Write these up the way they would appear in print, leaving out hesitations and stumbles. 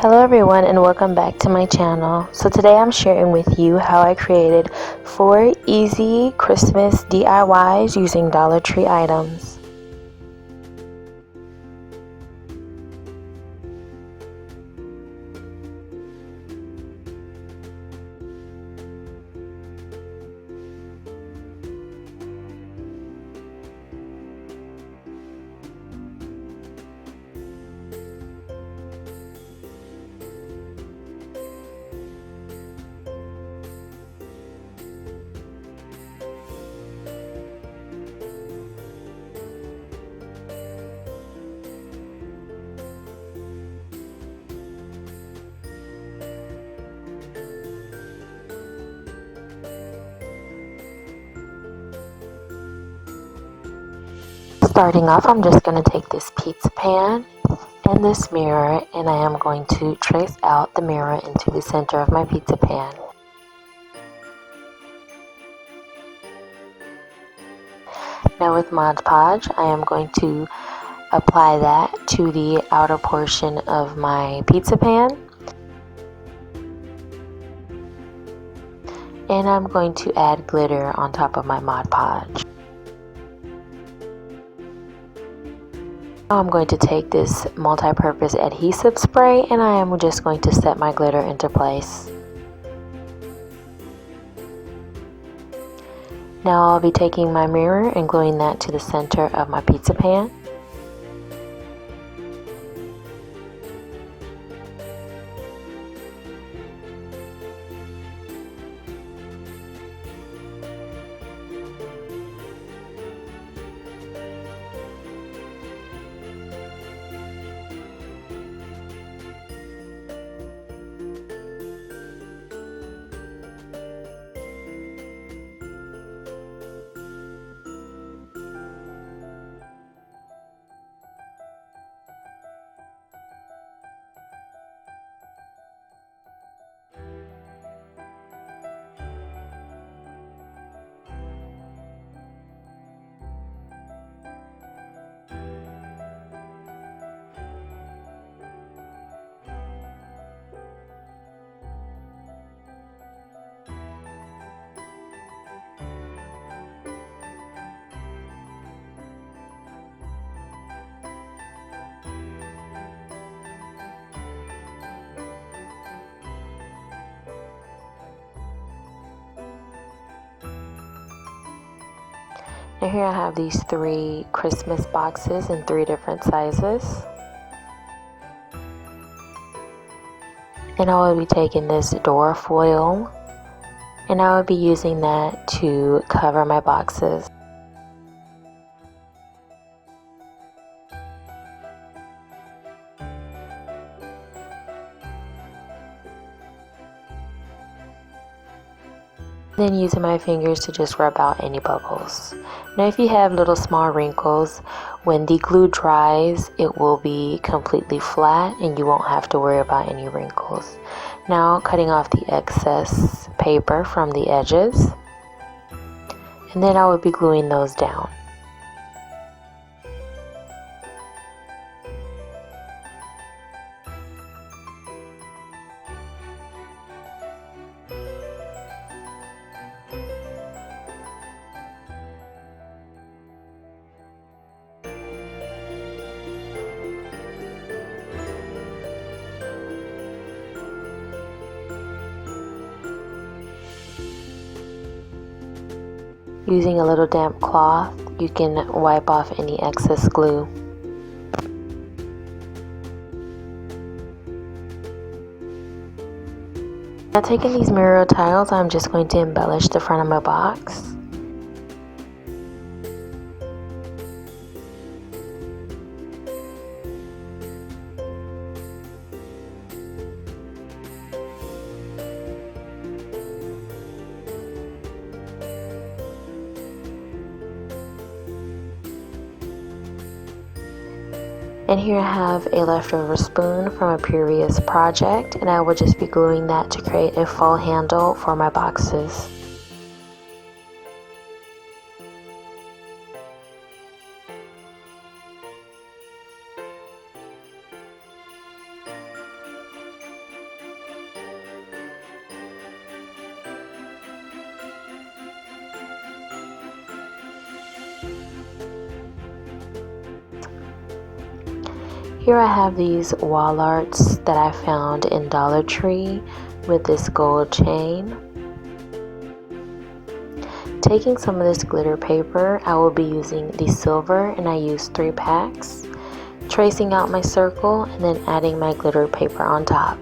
Hello everyone and welcome back to my channel. So today I'm sharing with you how I created 4 easy Christmas DIYs using Dollar Tree items. Starting off, I'm just going to take this pizza pan and this mirror, and I am going to trace out the mirror into the center of my pizza pan. Now with Mod Podge, I am going to apply that to the outer portion of my pizza pan. And I'm going to add glitter on top of my Mod Podge. Now I'm going to take this multi-purpose adhesive spray and I am just going to set my glitter into place. Now I'll be taking my mirror and gluing that to the center of my pizza pan. And here I have these 3 Christmas boxes in 3 different sizes. And I will be taking this door foil and I will be using that to cover my boxes. Then using my fingers to just rub out any bubbles. Now if you have little small wrinkles, when the glue dries it will be completely flat and you won't have to worry about any wrinkles. Now cutting off the excess paper from the edges, and then I will be gluing those down. Using a little damp cloth, you can wipe off any excess glue. Now taking these mirror tiles, I'm just going to embellish the front of my box. And here I have a leftover spoon from a previous project, and I will just be gluing that to create a faux handle for my boxes. Here I have these wall arts that I found in Dollar Tree with this gold chain. Taking some of this glitter paper, I will be using the silver, and I used 3 packs. Tracing out my circle and then adding my glitter paper on top.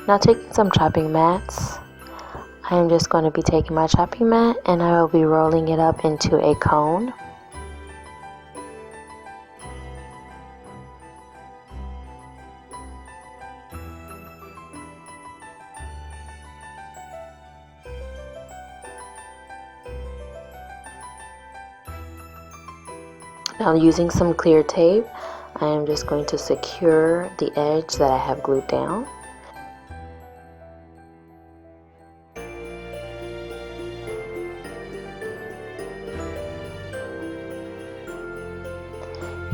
Now taking some chopping mats, I am just going to be taking my chopping mat and I will be rolling it up into a cone. Now using some clear tape, I am just going to secure the edge that I have glued down.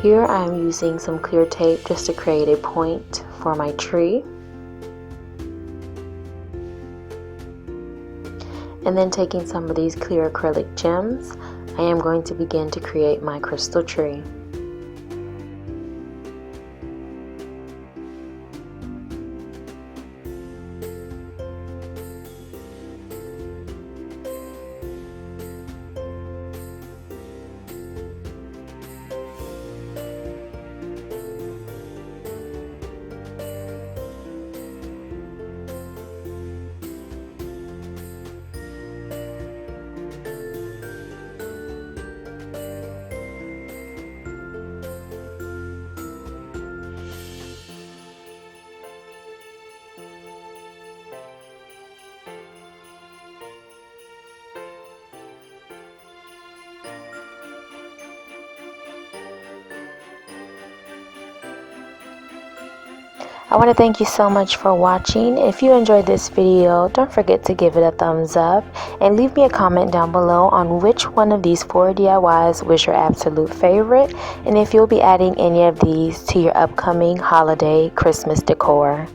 Here I am using some clear tape just to create a point for my tree. And then taking some of these clear acrylic gems, I am going to begin to create my crystal tree. I want to thank you so much for watching. If you enjoyed this video, don't forget to give it a thumbs up and leave me a comment down below on which one of these 4 DIYs was your absolute favorite and if you'll be adding any of these to your upcoming holiday Christmas decor.